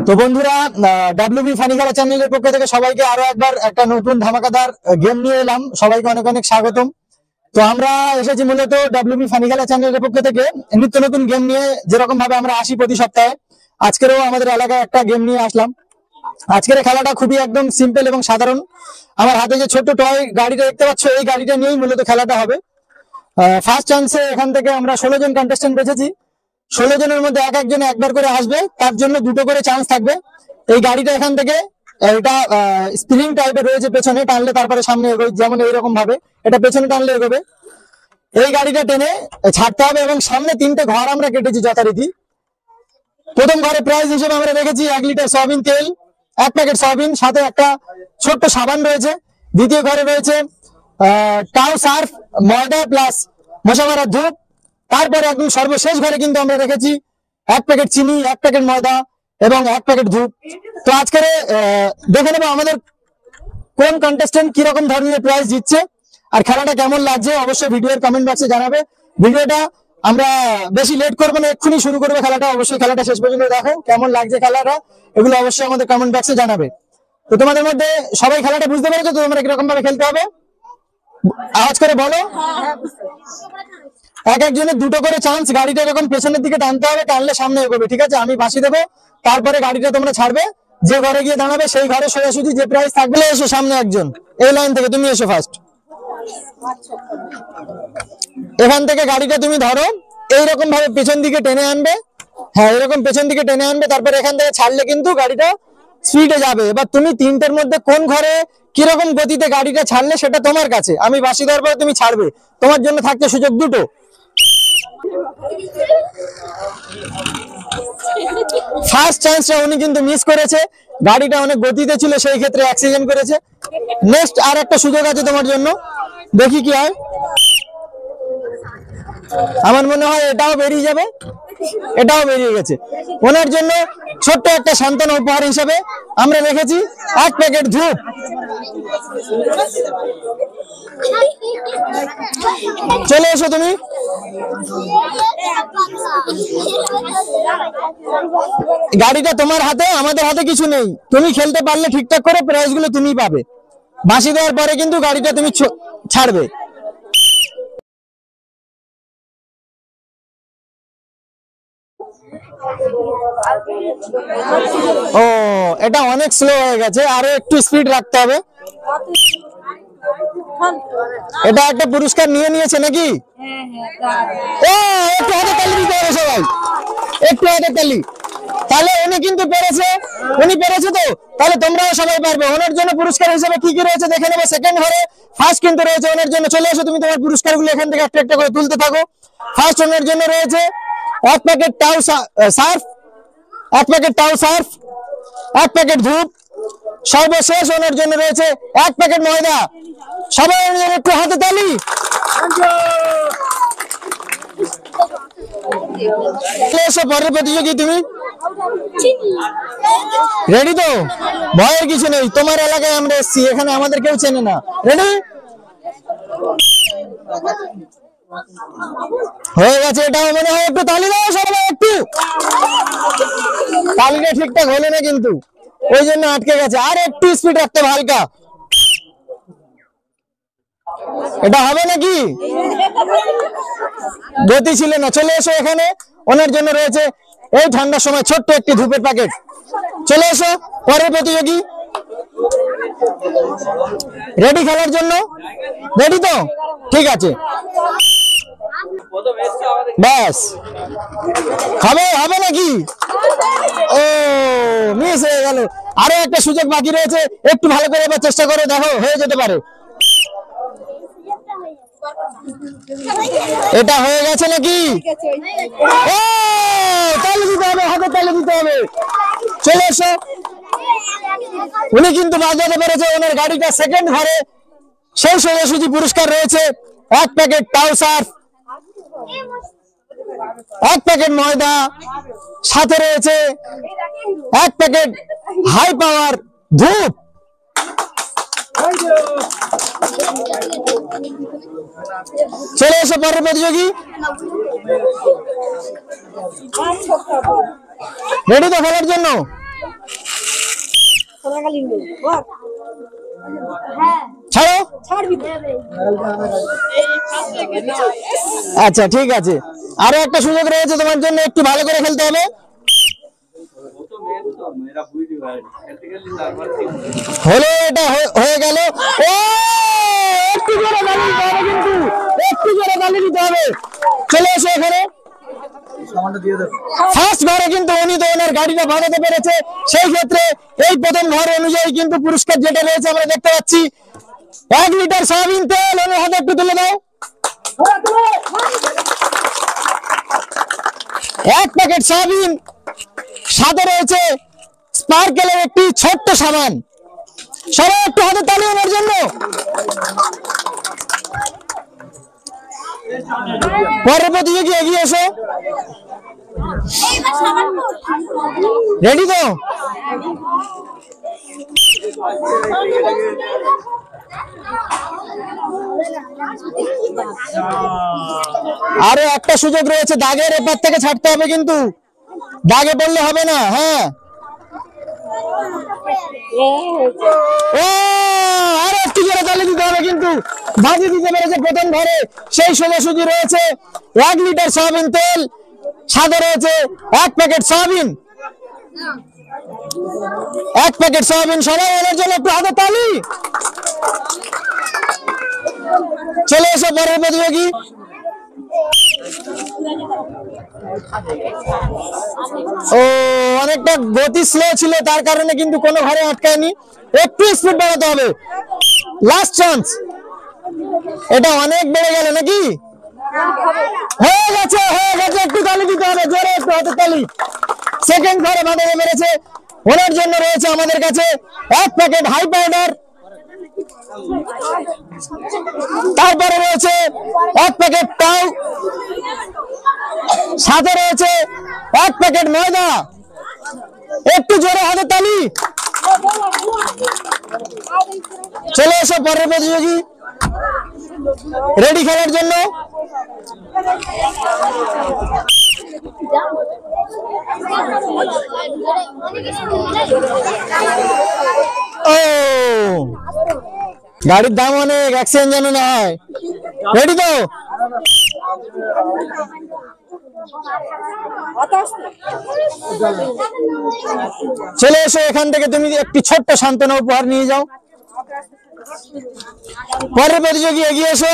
তো বন্ধুরা, WB funny খেলা চ্যানেলের পক্ষ থেকে সবাইকে আরো একবার একটা নতুন ধামাকাদার গেম নিয়ে এলাম। সবাইকে অনেক অনেক স্বাগতম। তো আমরা এসেছি মূলত ডাব্লিউবি ফানি খেলা চ্যানেলের পক্ষ থেকে নিত্য নতুন গেম নিয়ে, যেরকম ভাবে আমরা আসি প্রতি সপ্তাহে। আজকেরও আমাদের এলাকায় একটা গেম নিয়ে আসলাম। আজকের খেলাটা খুবই একদম সিম্পল এবং সাধারণ। আমার হাতে যে ছোট্ট টয় গাড়িটা দেখতে পাচ্ছ, এই গাড়িটা নিয়েই মূলত খেলাটা হবে। ফার্স্ট চান্সে এখান থেকে আমরা 16 জন কন্টেস্টেন্ট বেছেছি। 16 জনের মধ্যে এক একজন একবার করে আসবে, তার জন্য দুটো করে চান্স থাকবে। এই গাড়িটা এখান থেকে, এটা স্প্রিং টাইপের রয়েছে, পেছনে টানলে তারপরে সামনে এগোয়, যেমন এইরকম ভাবে এটা পেছনে টানলে এগোবে। এই গাড়িটা টেনে ছাড়তে হবে এবং সামনে 3টে ঘর আমরা কেটেছি যথারীতি। প্রথম ঘরে প্রাইজ হিসেবে আমরা রেখেছি 1 লিটার সয়াবিন তেল, 1 প্যাকেট সয়াবিন, সাথে একটা ছোট্ট সাবান রয়েছে। দ্বিতীয় ঘরে রয়েছে টাও সার্ফ, ময়দা প্লাস মশা মারার ধূপ। তারপরে একদম সর্বশেষ ঘরে কিন্তু আমরা রেখেছি 1 প্যাকেট চিনি, 1 প্যাকেট ময়দা এবং 1 প্যাকেট ধূপ। তো আজকে দেখে নেবো আমাদের কোন কন্টেস্টেন্ট কিরকম ধরনের প্রাইজ জিতছে আর খেলাটা কেমন লাগছে। অবশ্যই ভিডিওর কমেন্ট বক্সে জানাবে। ভিডিওটা আমরা বেশি লেট করবো না, এক্ষুনি শুরু করবো খেলাটা। অবশ্যই খেলাটা শেষ পর্যন্ত দেখো, কেমন লাগছে খেলাটা এগুলো অবশ্যই আমাদের কমেন্ট বক্সে জানাবে। তো তোমাদের মধ্যে সবাই খেলাটা বুঝতে পেরেছো তো, তোমরা কিরকম ভাবে খেলতে হবে আওয়াজ করে বলো। এক একজনের দুটো করে চান্স, গাড়িটা এরকম পেছনের দিকে টানতে হবে, টানলে সামনে এগোবে, ঠিক আছে? আমি বাঁশি দেবো, তারপরে গাড়িটা তোমরা ছাড়বে, যে ঘরে গিয়ে দাঁড়াবে সেই ঘরে সোজাসুজি যে প্রাইস থাকবে। এসো সামনে একজন, এই লাইন থেকে তুমি এসো ফার্স্ট। এখান থেকে গাড়িটা তুমি ধরো, এইরকম ভাবে পেছন দিকে টেনে আনবে। হ্যাঁ, এরকম পেছন দিকে টেনে আনবে, তারপরে এখান থেকে ছাড়লে কিন্তু গাড়িটা স্পিডে যাবে। এবার তুমি 3টের মধ্যে কোন ঘরে কিরকম গতিতে গাড়িটা ছাড়লে সেটা তোমার কাছে। আমি বাঁশি দেওয়ার পরে তুমি ছাড়বে, তোমার জন্য থাকছে সুযোগ দুটো। ফার্স্ট চান্সটা উনি কিন্তু মিস করেছে, গাড়িটা অনেক গতিতে ছিল, সেই ক্ষেত্রে অ্যাক্সিডেন্ট করেছে। নেক্সট আর একটা সুযোগ আছে তোমার জন্য, দেখি কি হয়। আমার মনে হয় এটাও বেরিয়ে যাবে, এটাও বেরিয়ে গেছে। ওনার জন্য ছোট্ট একটা সান্ত্বনা উপহার হিসাবে আমরা রেখেছি 1 প্যাকেট ধূপ। চলে এসো তুমি। গাড়িটা তোমার হাতে, আমাদের হাতে কিছু নেই। তুমি খেলতে পারলে ঠিকঠাক করে প্রাইজ গুলো তুমি পাবে। বাঁশি দেওয়ার পরে কিন্তু গাড়িটা তুমি ছাড়বে। ও, এটা অনেক স্লো হয়ে গেছে, আরো একটু স্পিড রাখতে হবে। এটা একটা পুরস্কার নিয়ে নিয়েছে নাকি? ও, একটু হাতে তালি দিতে হবে সবাই, একটু হাতে তালি। তাহলে উনি কিন্তু পেরেছে, উনি পেরেছে তো, তাহলে তোমরাও সবাই পারবে। ওনার জন্য পুরস্কার হিসেবে কি কি রয়েছে দেখে নেবো। সেকেন্ড ঘরে ফার্স্ট কিন্তু রয়েছে ওনার জন্য। চলে এসো তুমি, তোমার পুরস্কারগুলো এখান থেকে একটা একটা করে তুলতে থাকো। ফার্স্ট ওনার জন্য রয়েছে 1 প্যাকেট টাও সার্ফ, 1 প্যাকেট টাও সার্ফ, 1 প্যাকেট ধূপ। সর্বশেষ ওনার জন্য রয়েছে 1 প্যাকেট ময়দা। সবাই একটু হাতে তালি। পরের প্রতিযোগী তুমি রেডি তো? ভয়ের কিছু নেই, তোমার এলাকায় আমরা এসেছি, এখানে আমাদের কেউ চেনে না। রেডি? হয়ে গেছে, এটাও মনে হয়। একটু তালি দাও সবাই, একটু। তালিটা ঠিকঠাক হলো না কিন্তু, ওই জন্য আটকে গেছে। আর একটু স্পিড রাখতে হবে, হালকা। এটা হবে নাকি? গতি ছিল না। চলে এসো এখানে, ওনার জন্য রয়েছে এই ঠান্ডার সময় ছোট্ট একটি ধূপের প্যাকেট। চলে এসো পরের প্রতিযোগী। রেডি খেলার জন্য? রেডি তো? ঠিক আছে, ব্যাস। হবে হবে নাকি? ও, মিস হয়ে গেল। আরো একটা সুযোগ বাকি রয়েছে, একটু ভালো করে এবার চেষ্টা করে দেখো, হয়ে যেতে পারে। এটা হয়ে গেছে নাকি? ও, তালি দিতে হবে, হাতে তালি দিতে হবে। চলে এসো। উনি কিন্তু বাজাতে পেরেছে, ওনার গাড়িটা সেকেন্ড ঘরে। সেই সোজাসুজি পুরস্কার রয়েছে 1 প্যাকেট টাও সার্ফ, 1 প্যাকেট ময়দা, সাথে রয়েছে 1 প্যাকেট হাই পাওয়ার ধূপ। চলে এসো পরের প্রতিযোগী। রেডি তো খেলার জন্য? ছাড়ো। আচ্ছা ঠিক আছে, আরো একটা সুযোগ রয়েছে তোমার জন্য, একটু ভালো করে খেলতে হবে। হলো, এটা হয়ে গেল। ও একটু জোরে গালি দিতে হবে, কিন্তু একটু জোরে গালি দিতে হবে। চলে এসো এখানে। ফার্স্ট ঘরে কিন্তু উনি তো ওনার গাড়িটা বাঁধাতে পেরেছে, সেই ক্ষেত্রে এই প্রথম ঘর অনুযায়ী কিন্তু পুরস্কার যেটা রয়েছে আমরা দেখতে পাচ্ছি 1 লিটার সয়াবিন তেল। ওনার হাতে একটু তুলে দাও। 1 প্যাকেট সয়াবিন, সাথে রয়েছে স্পার্কেলের একটি ছোট্ট সাবান। সবাই একটু হাতে তালি ওনার জন্য। পরের প্রতিযোগী এগিয়ে এসো। রেডি তো? আরো একটা সুযোগ রয়েছে, দাগের এপার থেকে ছাড়তে হবে, কিন্তু দাগে পড়লে হবে না। হ্যাঁ, আরো একটু জোরে তালি দিতে হবে, কিন্তু বাজি দিতে পেরেছে প্রথম ঘরে। সেই সোজাসুজি রয়েছে 1 লিটার সয়াবিন তেল, সাথে রয়েছে 1 প্যাকেট সয়াবিন। 1 packet soybean. সবাই এর জন্য একটু হাতে তালি। চলে এসো পরের প্রতিযোগী। ও অনেকটা গতি স্লো ছিল, তার কারণে কিন্তু কোনো ঘরে আটকায়নি। একটু স্পিড বাড়াতে হবে। Last chance. এটা অনেক বেড়ে গেল নাকি? হয়ে গেছে, হয়ে গেছে। একটু তালি দিতে হবে, জোরে একটু হাতে তালি। সেকেন্ড ঘরে বাঁধাতে পেরেছে, ওনার জন্য রয়েছে আমাদের কাছে 1 প্যাকেট হাই পাউডার। তারপরে রয়েছে 1 প্যাকেট টাউ, সাথে রয়েছে 1 প্যাকেট ময়দা। একটু জোরে হাতে তালি। চলে এসো পরের প্রতিযোগী, রেডি খেলার জন্য। ও গাড়ির দাম অনেক, অ্যাক্সিডেন্ট যেন না হয়। রেডি তো? চলে এসো এখান থেকে, তুমি একটি ছোট্ট সান্ত্বনা উপহার নিয়ে যাও। পরের প্রতিযোগী এগিয়ে এসো।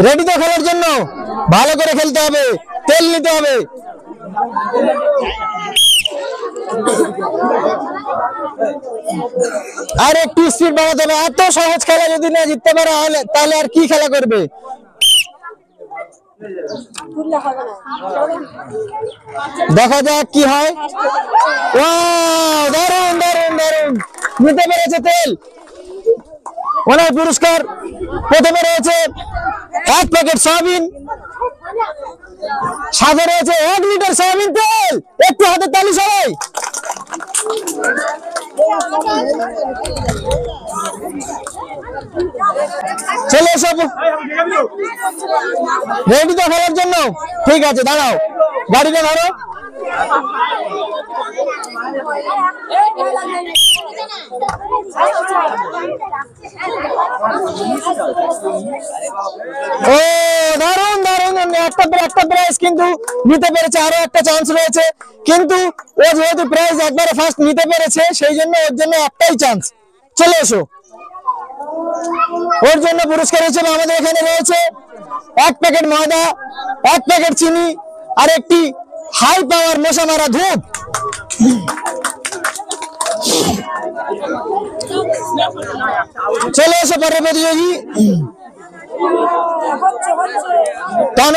রেডি তো খেলার জন্য? ভালো করে খেলতে হবে, তেল নিতে হবে। আর একটু স্পিড বাড়াতে হবে। এত সহজ খেলা যদি না জিততে পারো তাহলে আর কি খেলা করবে? দেখা যাক কি হয়। দারুণ দারুণ দারুণ, নিতে পেরেছে তেল। ওনার পুরস্কার প্রথমে রয়েছে 1 প্যাকেট সয়াবিন, সাথে রয়েছে 1 লিটার সয়াবিন তেল। একটু হাতে তালি সবাই। চলে এসো, রেডি তো খেলার জন্য? ঠিক আছে, দাঁড়াও, গাড়িটা ধরো। ও দারুণ দারুণ, একটা প্রাইজ কিন্তু নিতে পেরেছে। আরো একটা চান্স রয়েছে, কিন্তু ও যেহেতু প্রাইজ একবারে ফার্স্ট নিতে পেরেছে, সেই জন্য ওর জন্য একটাই চান্স। চলে এসো। ওর জন্য পুরস্কার হিসেবে আমাদের এখানে রয়েছে 1 প্যাকেট ময়দা, 1 প্যাকেট চিনি, আর একটি হাই পাওয়ার মশা মারা ধূপ। চলে এসো পরের প্রতিযোগী। কেন?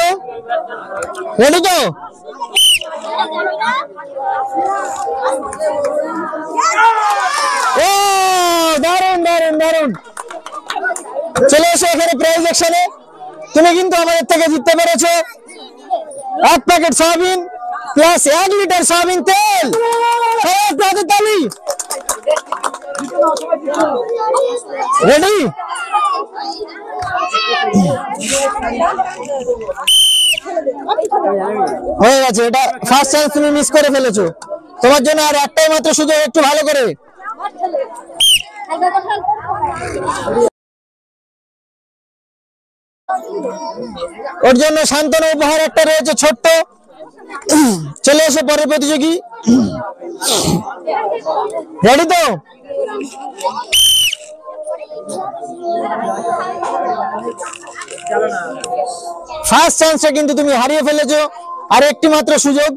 রেডি তো? ও দারুণ দারুণ দারুণ। চলে এসো এখানে প্রাইজ সেকশনে। তুমি কিন্তু আমাদের থেকে জিততে পেরেছো 1 packet soybean plus 1 litre soybean তেল। তালি। রেডি? হয়ে গেছে, এটা ফার্স্ট চান্স তুমি মিস করে ফেলেছো। তোমার জন্য আর একটাই মাত্র সুযোগ, একটু ভালো করে। ওর জন্য সান্ত্বনা উপহার একটা রয়েছে ছোট্ট। চলে এসে পরের প্রতিযোগী। রেডি তো? ফার্স্ট চান্সটা কিন্তু তুমি হারিয়ে ফেলেছো, আর একটি মাত্র সুযোগ,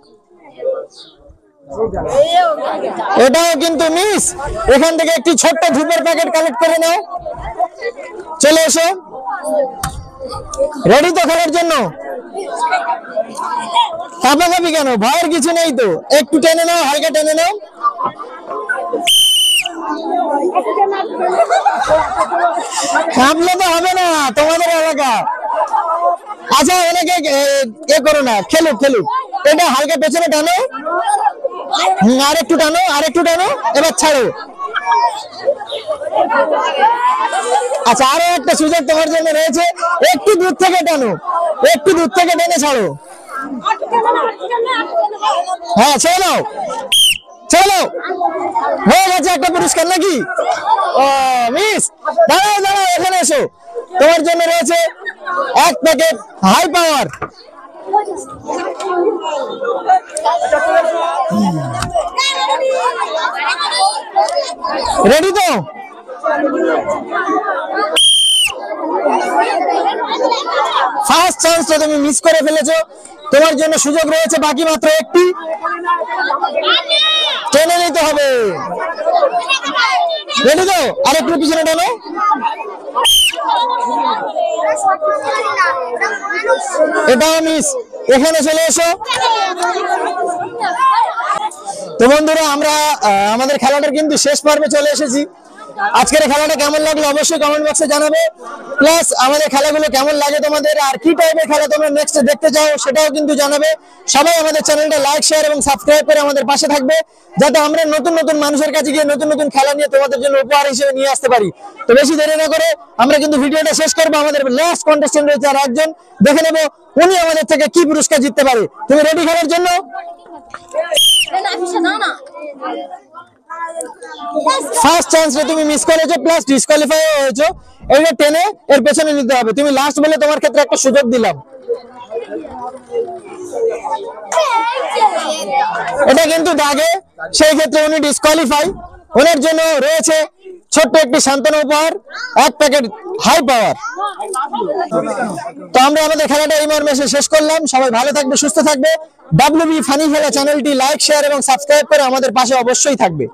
এটাও কিন্তু মিস। এখান থেকে একটি ছোট্ট ধূপের প্যাকেট কালেক্ট করে নাও। চলে এসো। রেডি তো খেলার জন্য? কাঁপাকাঁপি কেন? ভয়ের কিছু নেই তো, একটু টেনে নাও, হালকা টেনে নাও। কাঁপলে তো হবে না, তোমাদের এলাকা। আচ্ছা অনেকে এ করো না, খেলুক খেলুক। এটা হালকা পেছনে টানো, আর একটু টানো, আর একটু টানো, এবার ছাড়ো। আচ্ছা আরো একটা সুযোগ তোমার জন্য রয়েছে, একটু দূর থেকে টানো, একটু দূর থেকে টেনে ছাড়ো। হ্যাঁ ছেড়ে দাও, ছেড়ে দাও। হয়ে গেছে একটা পুরস্কার নাকি? ও মিস, দাঁড়াও দাঁড়াও, এখানে এসো। তোমার জন্য রয়েছে 1 প্যাকেট হাই পাওয়ার। রেডি তো? ফার্স্ট চান্সটা তুমি মিস করে ফেলেছো। তোমার জন্য সুযোগ রয়েছে বাকি মাত্র একটি, টেনে নিতে হবে। রেডি তো? আরেকটু পিছনে টানো। এটাও মিস, এখানে চলে এসো। তো বন্ধুরা আমরা আমাদের খেলাটার কিন্তু শেষ পর্বে চলে এসেছি। আজকের খেলাটা কেমন লাগলো অবশ্যই কমেন্ট বক্সে জানাবে। প্লাস আমাদের খেলাগুলো কেমন লাগে তোমাদের, আর কি টাইপের খেলা তোমরা নেক্সট দেখতে চাও সেটাও কিন্তু জানাবে। সবাই আমাদের চ্যানেলটা লাইক, শেয়ার এবং সাবস্ক্রাইব করে আমাদের পাশে থাকবে, যাতে আমরা নতুন নতুন মানুষের কাছে গিয়ে নতুন নতুন খেলা নিয়ে তোমাদের জন্য উপহার হিসেবে নিয়ে আসতে পারি। তো বেশি দেরি না করে আমরা কিন্তু ভিডিওটা শেষ করবো। আমাদের লাস্ট কন্টেস্টেন্ট রয়েছে আর একজন, দেখে নেবো উনি আমাদের থেকে কি পুরস্কার জিততে পারে। তুমি রেডি খেলার জন্য? ফার্স্ট চান্সটা তুমি মিস করেছো, প্লাস ডিসকোয়ালিফাই হয়েছো। এটা টেনে এর পেছনে নিতে হবে। তুমি লাস্ট বলে তোমার ক্ষেত্রে একটা সুযোগ দিলাম। এটা কিন্তু দাগে, সেই ক্ষেত্রে উনি ডিসকোয়ালিফাই। ওনার জন্য রয়েছে ছোট্ট একটি সান্ত্বনা উপহার, 1 প্যাকেট হাই পাওয়ার। তো আমরা আমাদের খেলাটা এই মর্মে শেষ করলাম। সবাই ভালো থাকবে, সুস্থ থাকবে। WB ফানি খেলা চ্যানেলটি লাইক, শেয়ার এবং সাবস্ক্রাইব করে আমাদের পাশে অবশ্যই থাকবে।